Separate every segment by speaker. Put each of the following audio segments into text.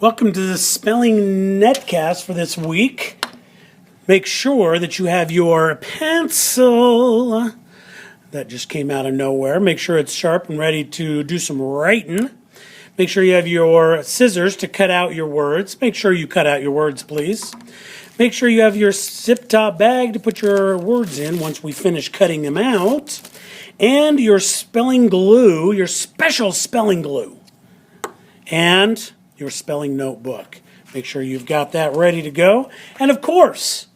Speaker 1: Welcome to the Spelling Netcast for this week. Make sure that you have your pencil. That just came out of nowhere. Make sure it's sharp and ready to do some writing. Make sure you have your scissors to cut out your words. Make sure you cut out your words, please. Make sure you have your zip-top bag to put your words in once we finish cutting them out. And your spelling glue, your special spelling glue. And your spelling notebook. Make sure you've got that ready to go. And of course,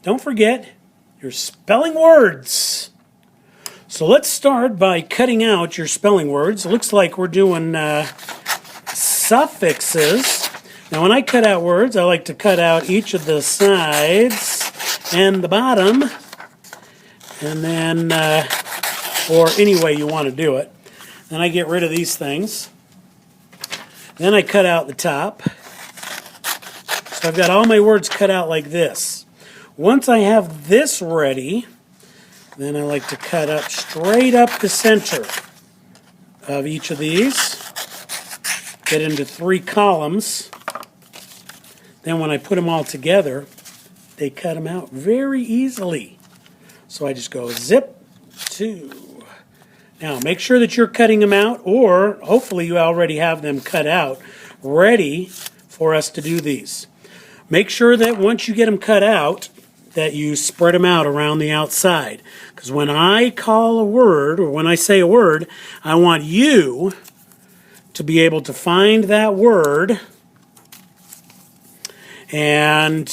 Speaker 1: don't forget your spelling words. So let's start by cutting out your spelling words. It looks like we're doing suffixes. Now when I cut out words, I like to cut out each of the sides and the bottom. And then, or any way you want to do it. Then I get rid of these things. Then I cut out the top. So I've got all my words cut out like this. Once I have this ready, then I like to cut up straight up the center of each of these. Get into 3 columns. Then when I put them all together, they cut them out very easily. So I just go zip, 2. Now, make sure that you're cutting them out, or hopefully you already have them cut out, ready for us to do these. Make sure that once you get them cut out, that you spread them out around the outside. Because when I call a word, or when I say a word, I want you to be able to find that word and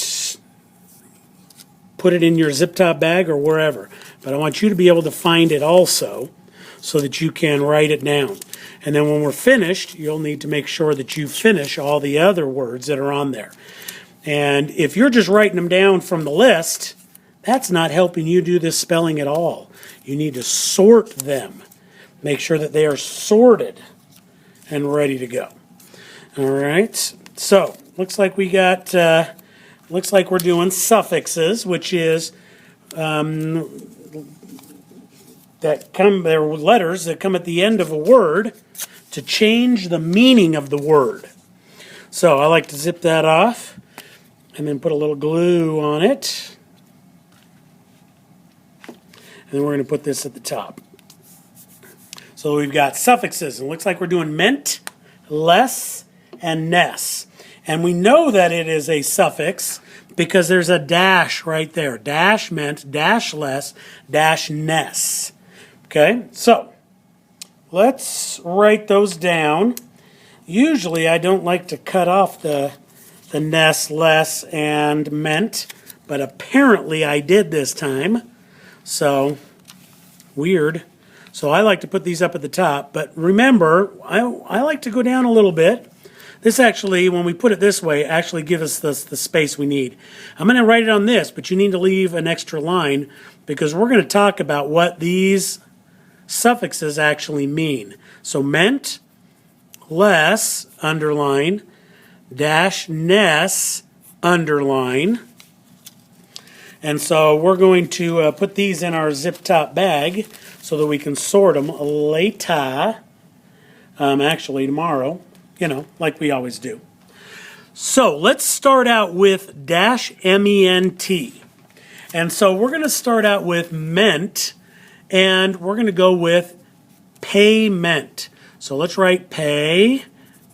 Speaker 1: put it in your zip-top bag or wherever. But I want you to be able to find it also, so that you can write it down. And then when we're finished, you'll need to make sure that you finish all the other words that are on there. And if you're just writing them down from the list, that's not helping you do this spelling at all. You need to sort them. Make sure that they are sorted and ready to go. All right. So, looks like we got, looks like we're doing suffixes, which is they're letters that come at the end of a word to change the meaning of the word. So I like to zip that off and then put a little glue on it. And then we're going to put this at the top. So we've got suffixes. It looks like we're doing ment, less, and ness. And we know that it is a suffix because there's a dash right there. Dash ment, dash less, dash ness. Okay, so let's write those down. Usually I don't like to cut off the ness, less, and ment, but apparently I did this time. So, weird. So I like to put these up at the top, but remember, I like to go down a little bit. This actually, when we put it this way, actually gives us the space we need. I'm going to write it on this, but you need to leave an extra line because we're going to talk about what these suffixes actually mean. So ment, less, underline, dash ness, underline. And so we're going to put these in our zip-top bag so that we can sort them later, actually tomorrow, you know, like we always do. So let's start out with dash ment. And so we're going to start out with ment, and we're going to go with payment. So let's write pay,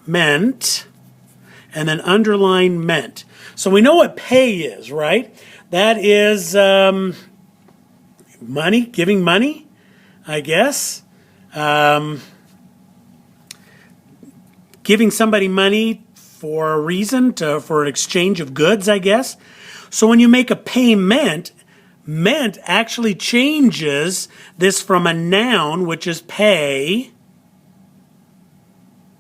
Speaker 1: ment, and then underline ment. So we know what pay is, right? That is money, giving money, I guess. Giving somebody money for a reason, for an exchange of goods, I guess. So when you make a payment, ment actually changes this from a noun, which is pay,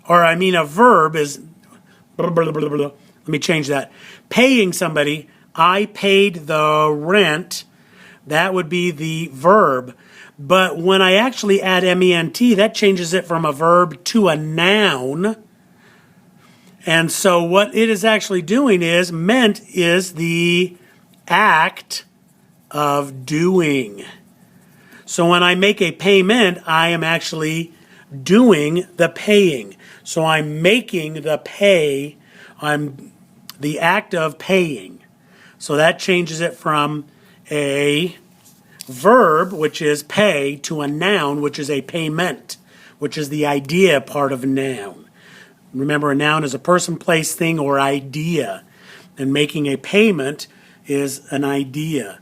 Speaker 1: or I mean a verb is, let me change that. Paying somebody, I paid the rent, that would be the verb. But when I actually add ment, that changes it from a verb to a noun. And so what it is actually doing is, ment is the act of doing. So when I make a payment, I am actually doing the paying. So I'm making the pay I'm the act of paying. So that changes it from a verb, which is pay, to a noun, which is a payment, which is the idea part of a noun. Remember, a noun is a person, place, thing, or idea. And making a payment is an idea.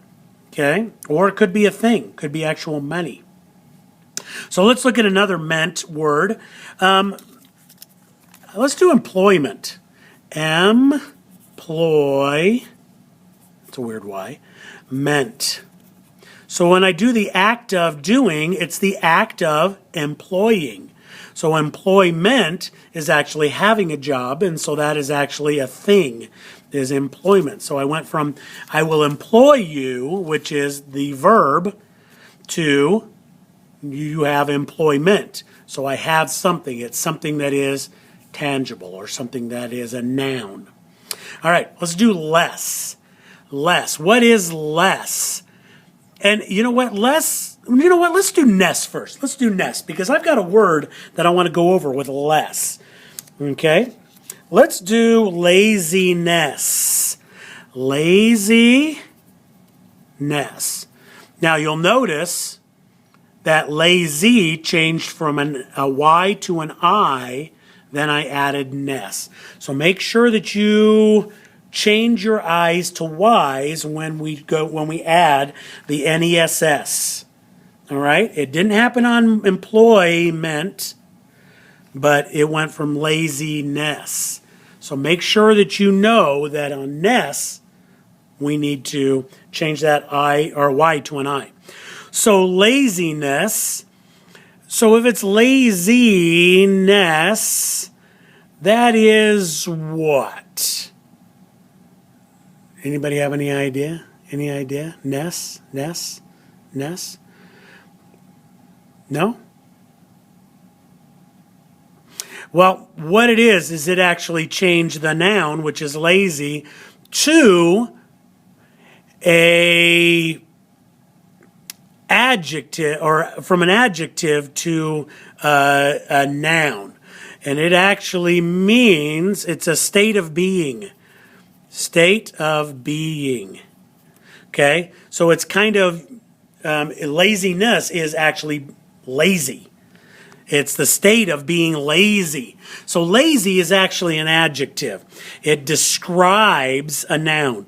Speaker 1: Okay? Or it could be a thing. Could be actual money. So let's look at another ment word. Let's do employment. Employ. It's a weird Y. Ment. So when I do the act of doing, it's the act of employing. So employment is actually having a job, and so that is actually a thing, is employment. So I went from I will employ you, which is the verb, to you have employment. So I have something. It's something that is tangible or something that is a noun. All right, let's do less. Less. What is less? And you know what? Let's do ness first. Let's do ness because I've got a word that I want to go over with less. Okay? Let's do laziness. Laziness. Now you'll notice that lazy changed from a Y to an I, then I added ness. So make sure that you change your I's to Y's when we add the ness. All right? It didn't happen on employment, but it went from laziness. So make sure that you know that on ness, we need to change that I or Y to an I. So laziness. So if it's laziness, that is what? Anybody have any idea? Any idea? Ness? Ness? Ness? No? Well, what it is it actually changed the noun, which is lazy, to a adjective, or from an adjective to a noun. And it actually means it's a state of being. State of being. Okay? So it's kind of, laziness is actually lazy. It's the state of being lazy. So lazy is actually an adjective. It describes a noun.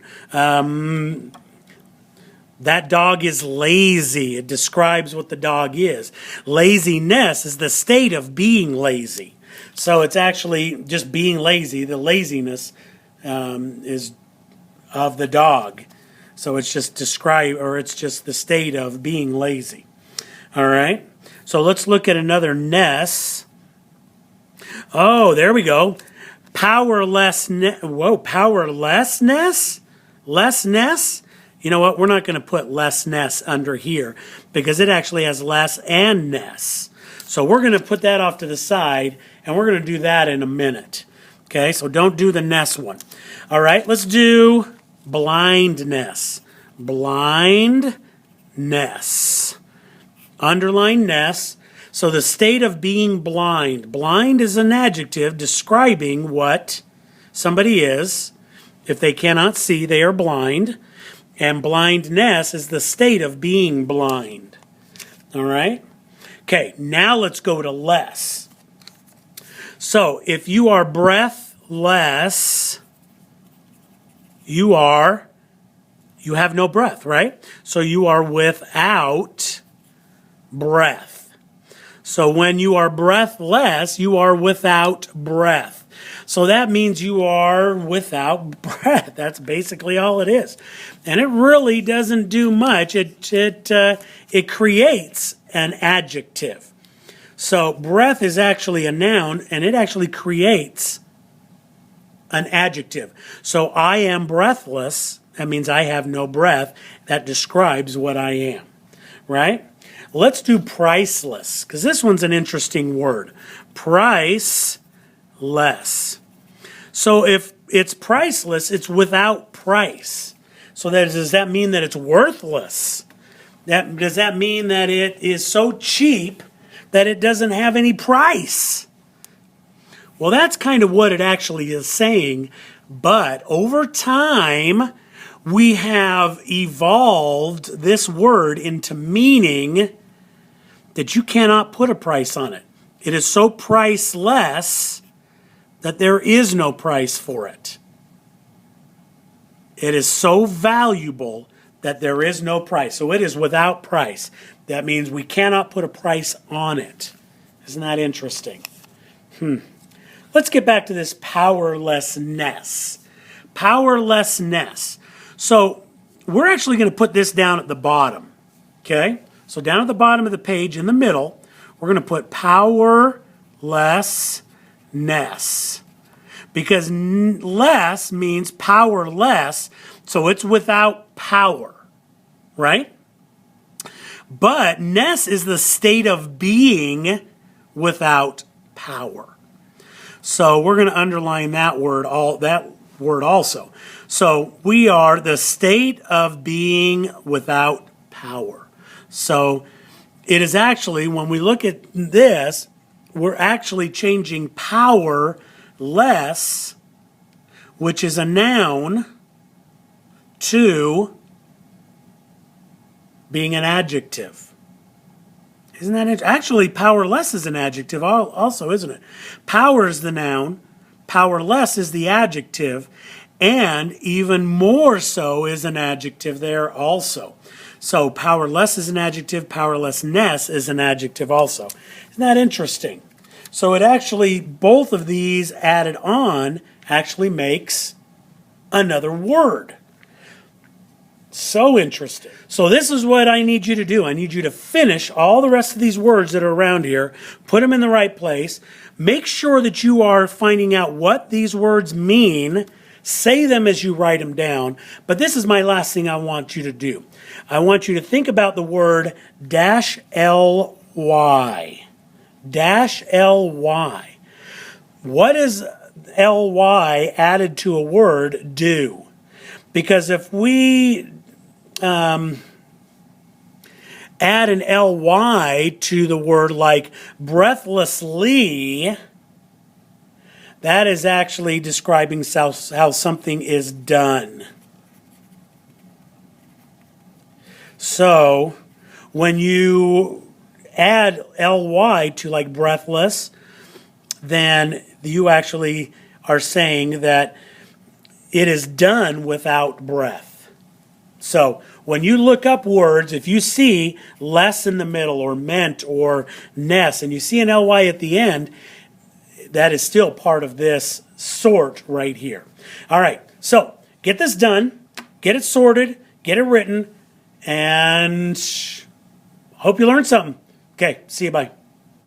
Speaker 1: That dog is lazy. It describes what the dog is. Laziness is the state of being lazy. So it's actually just being lazy. The laziness is of the dog. So it's just it's just the state of being lazy. All right. So let's look at another ness. Oh, there we go. Powerlessness. Whoa, powerlessness? Lessness? You know what? We're not going to put lessness under here because it actually has less and ness. So we're going to put that off to the side, and we're going to do that in a minute. Okay, so don't do the ness one. All right, let's do blindness. Blindness. Underline ness. So the state of being blind. Blind is an adjective describing what somebody is. If they cannot see, they are blind. And blindness is the state of being blind. All right? Okay, now let's go to less. So if you are breathless, you have no breath, right? So you are without breath. So when you are breathless, you are without breath. So that means you are without breath. That's basically all it is. And it really doesn't do much. It creates an adjective. So breath is actually a noun, and it actually creates an adjective. So I am breathless. That means I have no breath. That describes what I am, right? Let's do priceless, because this one's an interesting word. Priceless. So if it's priceless, it's without price. So does that mean that it's worthless? Does that mean that it is so cheap that it doesn't have any price? Well, that's kind of what it actually is saying, but over time, we have evolved this word into meaning that you cannot put a price on it. It is so priceless that there is no price for it. It is so valuable that there is no price. So it is without price. That means we cannot put a price on it. Isn't that interesting? Let's get back to this powerlessness. Powerlessness. So we're actually going to put this down at the bottom. Okay? So down at the bottom of the page in the middle, we're going to put powerlessness. Because less means powerless, so it's without power, right? But ness is the state of being without power. So we're going to underline that word also. So we are the state of being without power. So it is actually, when we look at this, we're actually changing power less, which is a noun, to being an adjective. Isn't that actually powerless is an adjective also, isn't it? Power is the noun, powerless is the adjective, and even more so is an adjective there also. So powerless is an adjective, powerlessness is an adjective also. Isn't that interesting? So it actually, both of these added on actually makes another word. So interesting. So this is what I need you to do. I need you to finish all the rest of these words that are around here, put them in the right place, make sure that you are finding out what these words mean, say them as you write them down. But this is my last thing I want you to do. I want you to think about the word -ly. -ly. What does ly added to a word do? Because if we add an ly to the word like breathlessly, that is actually describing how something is done. So when you add ly to like breathless, then you actually are saying that it is done without breath. So when you look up words, if you see less in the middle or ment or ness, and you see an ly at the end, that is still part of this sort right here. All right, so get this done, get it sorted, get it written, and hope you learned something. Okay, see you, bye.